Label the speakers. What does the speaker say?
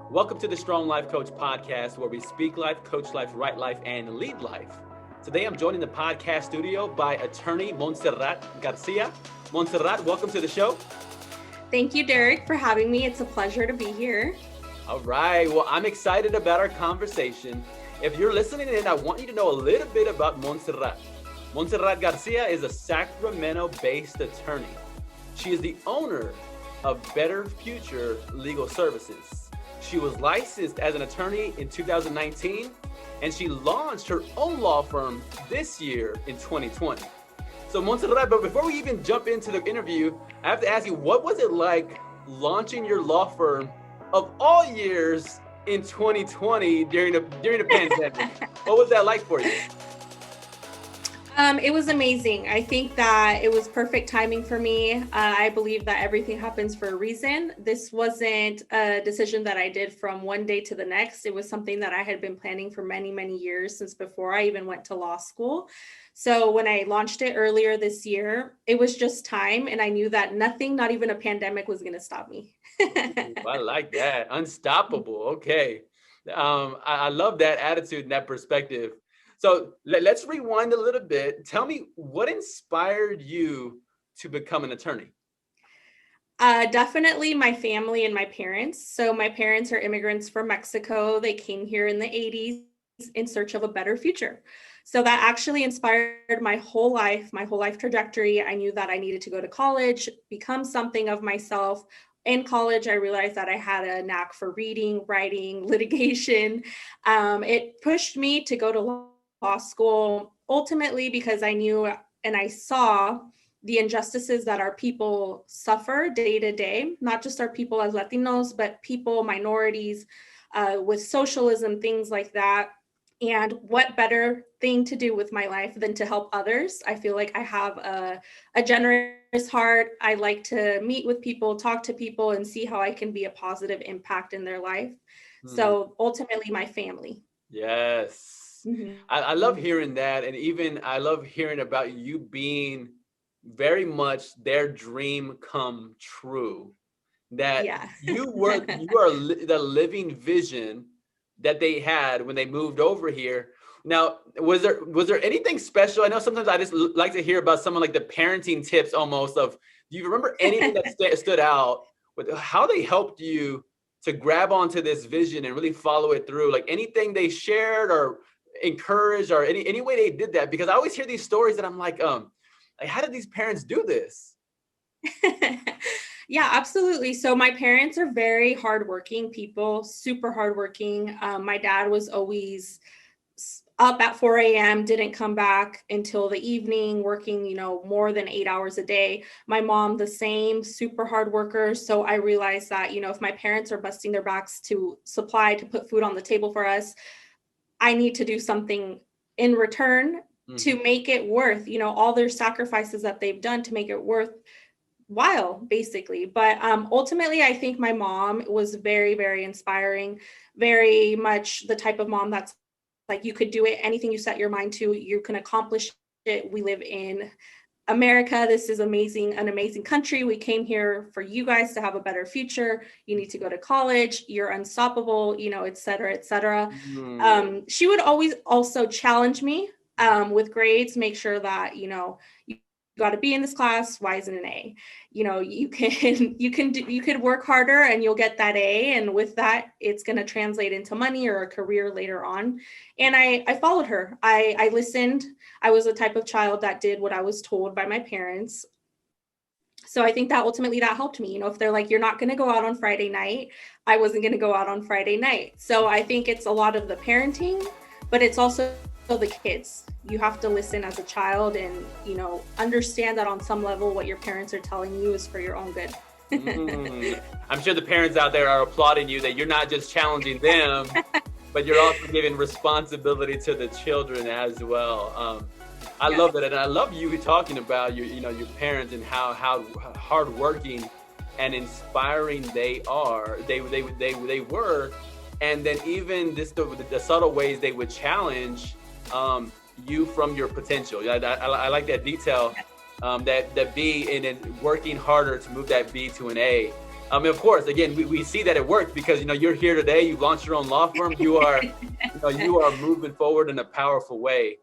Speaker 1: Welcome to the Strong Life Coach podcast, where we speak life, coach life, write life, and lead life. Today, I'm joined in the podcast studio by attorney Monserrat Garcia. Monserrat, welcome to the show.
Speaker 2: Thank you, Derek, for having me. It's a pleasure to be here.
Speaker 1: All right. Well, I'm excited about our conversation. If you're listening in, I want you to know a little bit about Monserrat. Monserrat Garcia is a Sacramento-based attorney. She is the owner of Better Future Legal Services. She was licensed as an attorney in 2019, and she launched her own law firm this year in 2020. So Monserrat, but before we even jump into the interview, I have to ask you, what was it like launching your law firm of all years in 2020 during the pandemic? What was that like for you?
Speaker 2: It was amazing. I think that it was perfect timing for me. I believe that everything happens for a reason. This wasn't a decision that I did from one day to the next. It was something that I had been planning for many, many years, since before I even went to law school. So when I launched it earlier this year, it was just time. And I knew that nothing, not even a pandemic, was going to stop me.
Speaker 1: I like that. Unstoppable. Okay. I love that attitude and that perspective. So let's rewind a little bit. Tell me, what inspired you to become an attorney?
Speaker 2: Definitely my family and my parents. So my parents are immigrants from Mexico. They came here in the 80s in search of a better future. So that actually inspired my whole life trajectory. I knew that I needed to go to college, become something of myself. In college, I realized that I had a knack for reading, writing, litigation. It pushed me to go to law school, ultimately because I knew and I saw the injustices that our people suffer day to day, not just our people as Latinos, but people, minorities, with socialism, things like that. And what better thing to do with my life than to help others? I feel like I have a generous heart. I like to meet with people, talk to people, and see how I can be a positive impact in their life. So ultimately, my family.
Speaker 1: Yes.
Speaker 2: Mm-hmm.
Speaker 1: I love hearing that. And even I love hearing about you being very much their dream come true. That
Speaker 2: Yeah.
Speaker 1: you are the living vision that they had when they moved over here. Now, was there anything special? I know sometimes I just like to hear about someone like the parenting tips almost of, do you remember anything that stood out with how they helped you to grab onto this vision and really follow it through? Like anything they shared or encouraged or any way they did that? Because I always hear these stories that I'm like how did these parents do this?
Speaker 2: Yeah, absolutely. So my parents are very hardworking people, super hardworking. My dad was always up at 4 a.m., didn't come back until the evening, working, more than 8 hours a day. My mom, the same, super hard worker. So I realized that, if my parents are busting their backs to put food on the table for us, I need to do something in return to make it worth, all their sacrifices that they've done to make it worthwhile, basically. But ultimately, I think my mom was very, very inspiring, very much the type of mom that's like, you could do it, anything you set your mind to, you can accomplish it. We live in America. This is an amazing country. We came here for you guys to have a better future. You need to go to college. You're unstoppable, et cetera, et cetera. She would always also challenge me with grades, make sure that, you got to be in this class. Why isn't an A? You could work harder and you'll get that A. And with that, it's going to translate into money or a career later on. And I followed her. I listened. I was the type of child that did what I was told by my parents. So I think that ultimately that helped me. If they're like, you're not going to go out on Friday night, I wasn't going to go out on Friday night. So I think it's a lot of the parenting, but it's also the kids. You have to listen as a child and, understand that on some level what your parents are telling you is for your own good.
Speaker 1: I'm sure the parents out there are applauding you that you're not just challenging them, but you're also giving responsibility to the children as well. I love that. And I love you talking about your parents and how hardworking and inspiring they are. They were. And then even the subtle ways they would challenge you from your potential. I like that detail, that B and then working harder to move that B to an A. I mean, of course, again, we see that it worked because, you know, you're here today, you've launched your own law firm, you are moving forward in a powerful way.